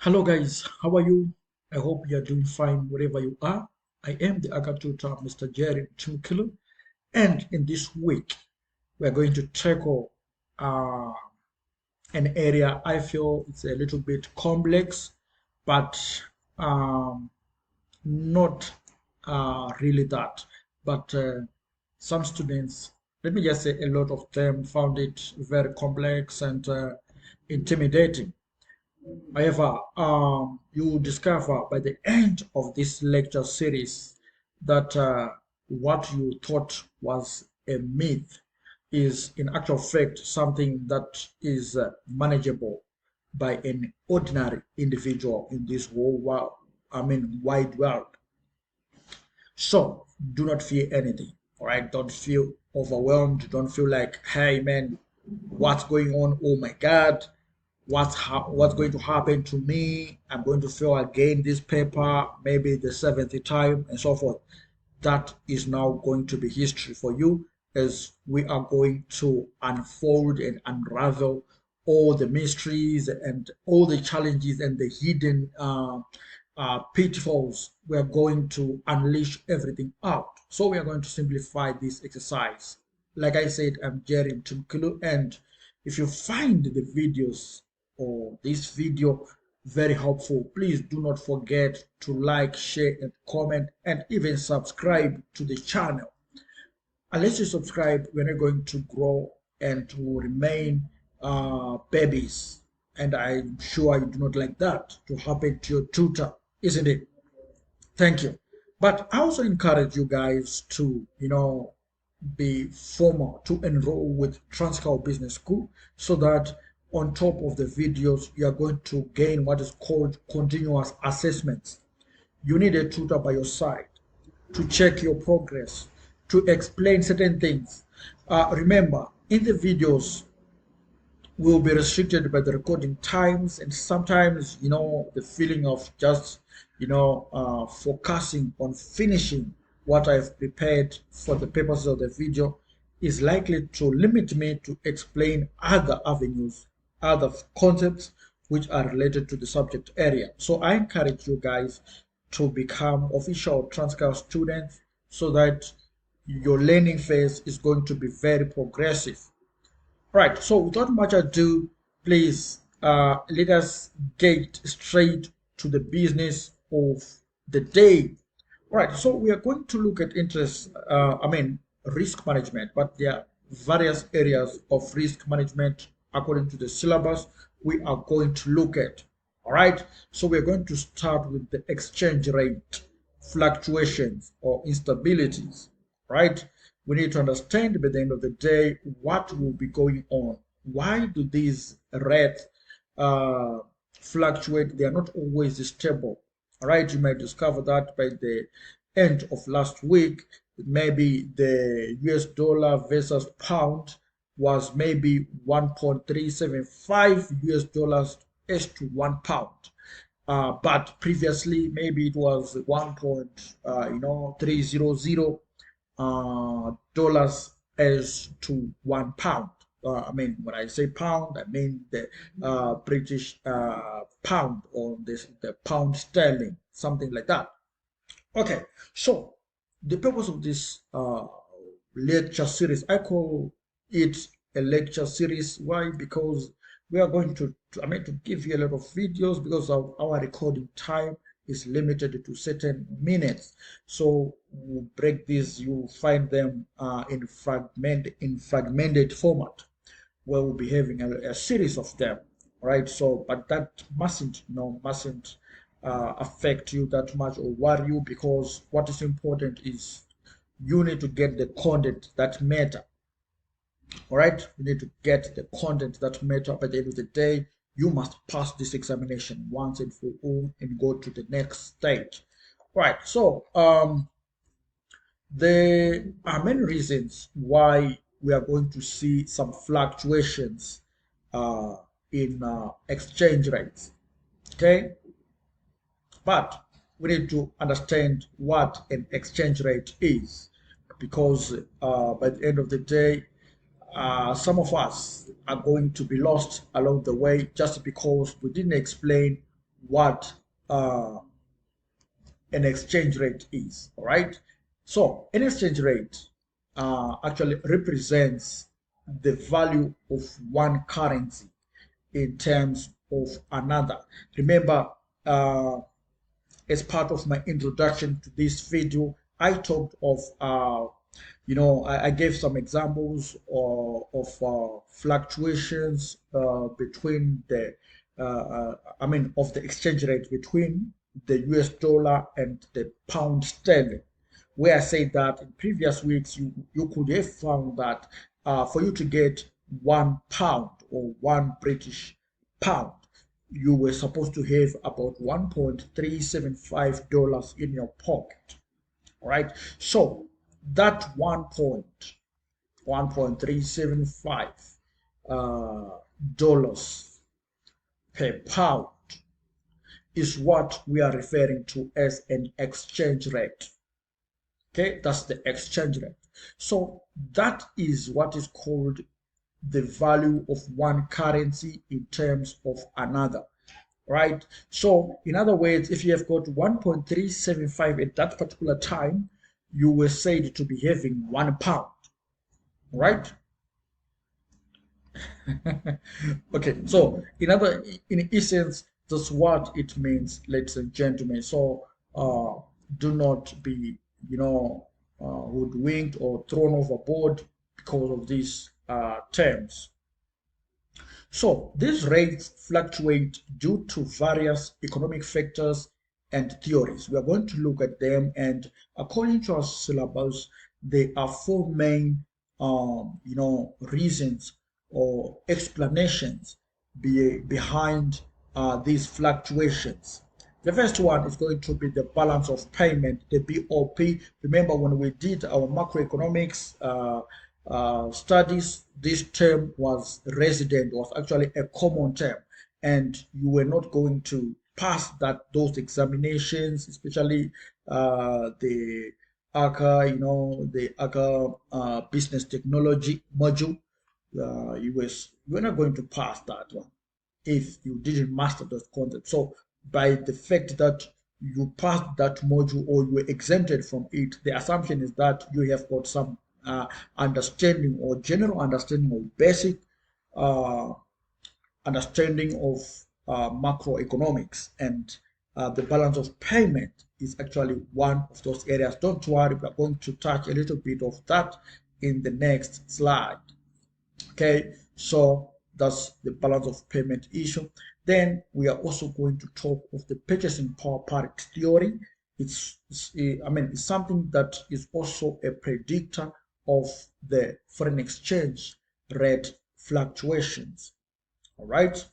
Hello guys, how are you? I hope you are doing fine wherever you are. I am the ACCA tutor, Mr. Jerry Chimkilu, and in this week we are going to tackle uh, an area I feel it's a little bit complex, but um, not really that. But some students, let me just say, a lot of them found it very complex and intimidating. However, you will discover by the end of this lecture series that what you thought was a myth is, in actual fact, something that is manageable by an ordinary individual in this whole world, wide world. So do not fear anything. All right, don't feel overwhelmed. Don't feel like, hey man, what's going on? Oh my God, what's going to happen to me? I'm going to fail again this paper, maybe the seventh time, and so forth. That is now going to be history for you, as we are going to unfold and unravel all the mysteries and all the challenges and the hidden pitfalls. We are going to unleash everything out. So we are going to simplify this exercise. Like I said, I'm Jerry Tumkulu, and if you find the videos or this video very helpful, please do not forget to like, share, and comment, and even subscribe to the channel. Unless you subscribe, we're not going to grow and to remain babies. And I'm sure you do not like that to happen to your tutor, isn't it? Thank you. But I also encourage you guys to, be formal, to enroll with Transcal Business School, so that on top of the videos, you are going to gain what is called continuous assessments. You need a tutor by your side to check your progress, to explain certain things. Remember, in the videos, will be restricted by the recording times, and sometimes the feeling of just focusing on finishing what I've prepared for the purposes of the video is likely to limit me to explain other avenues, other concepts which are related to the subject area. So I encourage you guys to become official transcript students, so that your learning phase is going to be very progressive. Right, so without much ado, please let us get straight to the business of the day. Right, so we are going to look at risk management, but there are various areas of risk management according to the syllabus we are going to look at. All right, so we're going to start with the exchange rate fluctuations or instabilities, right? We need to understand by the end of the day what will be going on. Why do these rates uh, fluctuate? They are not always stable. All right, you might discover that by the end of last week, maybe the US dollar versus pound was maybe 1.375 US dollars as to 1 pound. But previously, maybe it was 1.300 dollars as to 1 pound. When I say pound, I mean the British pound, or the pound sterling, something like that. Okay, so the purpose of this lecture series, I call it a lecture series. Why? Because we are going to give you a lot of videos, because of our recording time is limited to certain minutes. So we'll break these, you'll find them in fragmented format, where we'll be having a series of them, right? So, but that mustn't affect you that much or worry you, because what is important is you need to get the content that matter. All right, you need to get the content that matter. By the end of the day, you must pass this examination once and for all and go to the next stage. Right, so there are many reasons why we are going to see some fluctuations uh, in exchange rates. Okay, but we need to understand what an exchange rate is, because by the end of the day, some of us are going to be lost along the way, just because we didn't explain what an exchange rate is. All right. So an exchange rate actually represents the value of one currency in terms of another. Remember, as part of my introduction to this video, I talked of, I gave some examples of fluctuations between of the exchange rate between the US dollar and the pound sterling, where I said that in previous weeks you could have found that for you to get £1 or one British pound, you were supposed to have about $1.375 in your pocket. All right. So that 1.375 dollars per pound is what we are referring to as an exchange rate. Okay, that's the exchange rate. So that is what is called the value of one currency in terms of another, right? So in other words, if you have got 1.375 at that particular time, you were said to be having £1, right? Okay, so in essence, that's what it means, ladies and gentlemen. So do not be, hoodwinked or thrown overboard because of these terms. So these rates fluctuate due to various economic factors and theories. We are going to look at them, and according to our syllabus, there are four main, reasons or explanations behind these fluctuations. The first one is going to be the balance of payment, the BOP. Remember when we did our macroeconomics studies, this term was actually a common term, and you were not going to pass those examinations, especially the ACCA, the ACCA business technology module. You were not going to pass that one if you didn't master those concepts. So by the fact that you passed that module or you were exempted from it, the assumption is that you have got some understanding or general understanding of basic understanding of macroeconomics, and the balance of payment is actually one of those areas. Don't worry, we're going to touch a little bit of that in the next slide. Okay, so that's the balance of payment issue. Then we are also going to talk of the purchasing power parity theory. It's something that is also a predictor of the foreign exchange rate fluctuations. All right.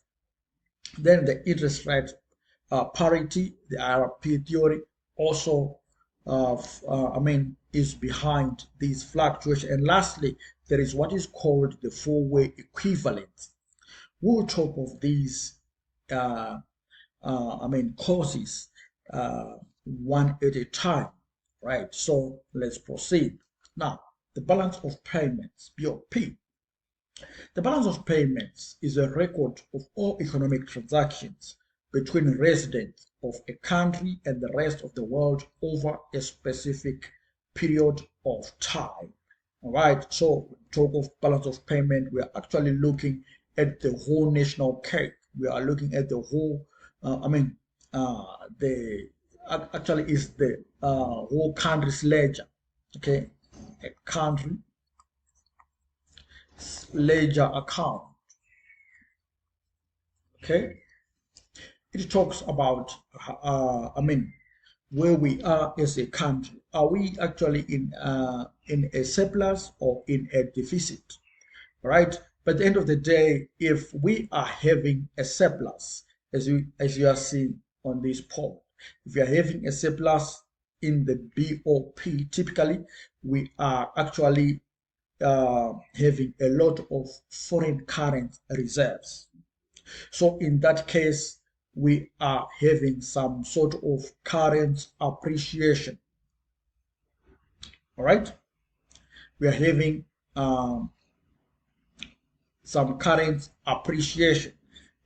Then the interest rate parity, the IRP theory, also is behind these fluctuations. And lastly, there is what is called the four-way equivalence. We'll talk of these causes one at a time, right? So let's proceed. Now, the balance of payments, BOP. The balance of payments is a record of all economic transactions between residents of a country and the rest of the world over a specific period of time. All right, so talk of balance of payment, we are actually looking at the whole national cake. We are looking at the whole, actually is the whole country's ledger. Okay, a country ledger account. Okay, it talks about where we are as a country. Are we actually in a surplus or in a deficit? Right, but at the end of the day, if we are having a surplus, as you are seeing on this poll, if you are having a surplus in the BOP, typically we are actually having a lot of foreign current reserves. So in that case, we are having some sort of current appreciation. All right, we are having some current appreciation.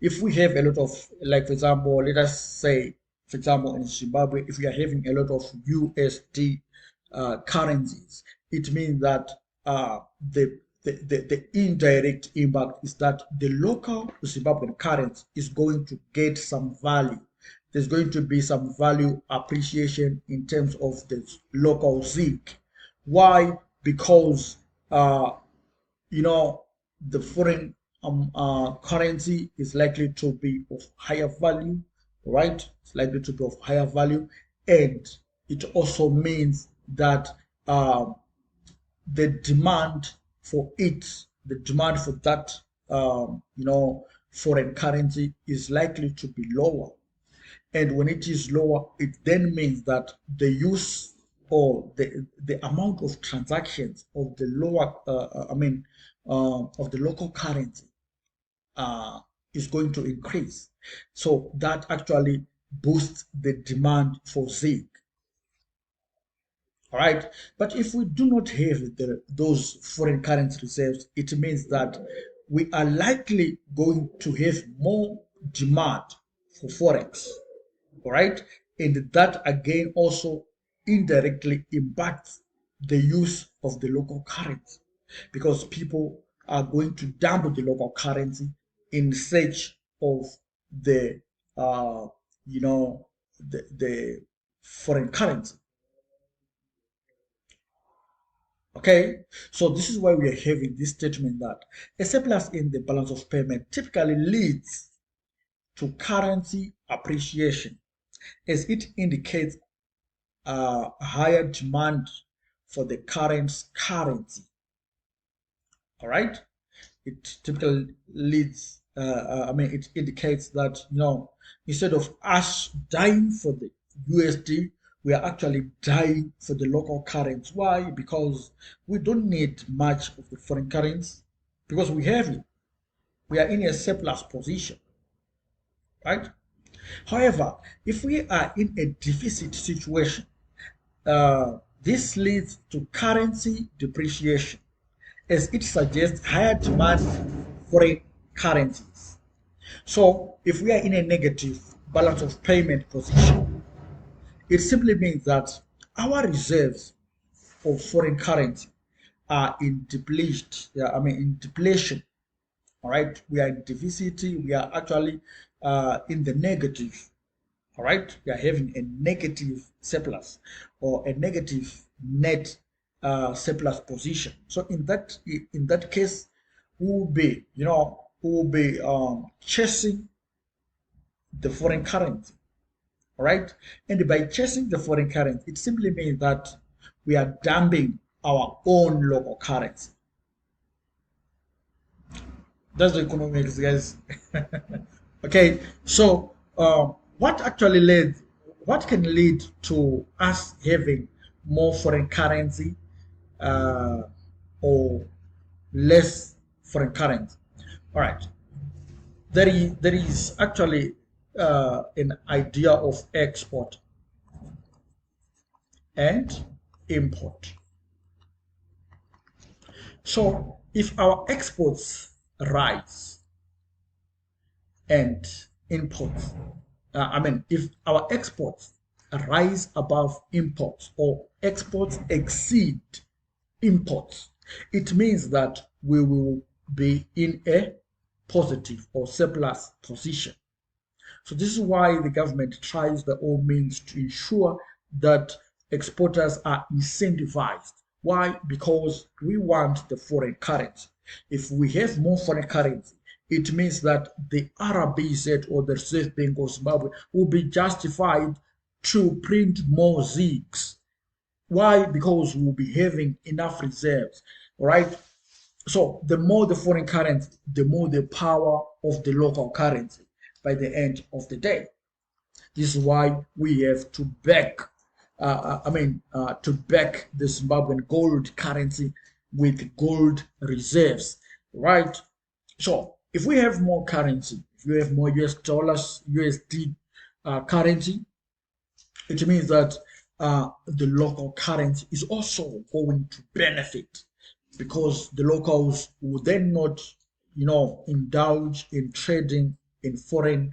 if we have a lot of, like for example, let us say, for example, in Zimbabwe, if we are having a lot of USD currencies, it means that the indirect impact is that the local Zimbabwean currency is going to get some value. There's going to be some value appreciation in terms of the local zinc. Why? Because you know, the foreign currency is likely to be of higher value, right? It's likely to be of higher value, and it also means that the demand for it, the demand for that, foreign currency is likely to be lower. And when it is lower, it then means that the use or the amount of transactions of the lower, of the local currency uh, is going to increase. So that actually boosts the demand for zinc. All right. But if we do not have those foreign currency reserves, it means that we are likely going to have more demand for forex. All right. And that again also indirectly impacts the use of the local currency because people are going to dump the local currency in search of the you know the foreign currency. Okay, so this is why we are having this statement that a surplus in the balance of payment typically leads to currency appreciation as it indicates higher demand for the current currency. All right, it typically leads. It indicates that instead of us dying for the USD, we are actually dying for the local currency. Why? Because we don't need much of the foreign currency because we have it. We are in a surplus position, right? However, if we are in a deficit situation, this leads to currency depreciation as it suggests higher demand for foreign currencies. So if we are in a negative balance of payment position, it simply means that our reserves of foreign currency are in depletion. Yeah, in depletion. All right, we are in deficit. We are actually in the negative. All right, we are having a negative surplus or a negative net surplus position. So in that case, we will be chasing the foreign currency. All right, and by chasing the foreign currency, it simply means that we are dumping our own local currency. That's the economics, guys. Okay, so what can lead to us having more foreign currency uh, or less foreign currency? All right, there is actually an idea of export and import. So if our exports rise and imports, if our exports rise above imports or exports exceed imports, it means that we will be in a positive or surplus position. So this is why the government tries by all means to ensure that exporters are incentivized. Why? Because we want the foreign currency. If we have more foreign currency, it means that the RBZ or the Reserve Bank of Zimbabwe will be justified to print more ZIGs. Why? Because we'll be having enough reserves, right? So the more the foreign currency, the more the power of the local currency by the end of the day. This is why we have to back, to back the Zimbabwean gold currency with gold reserves, right? So if we have more currency, if we have more US dollars, USD currency, it means that the local currency is also going to benefit because the locals will then not, indulge in trading in foreign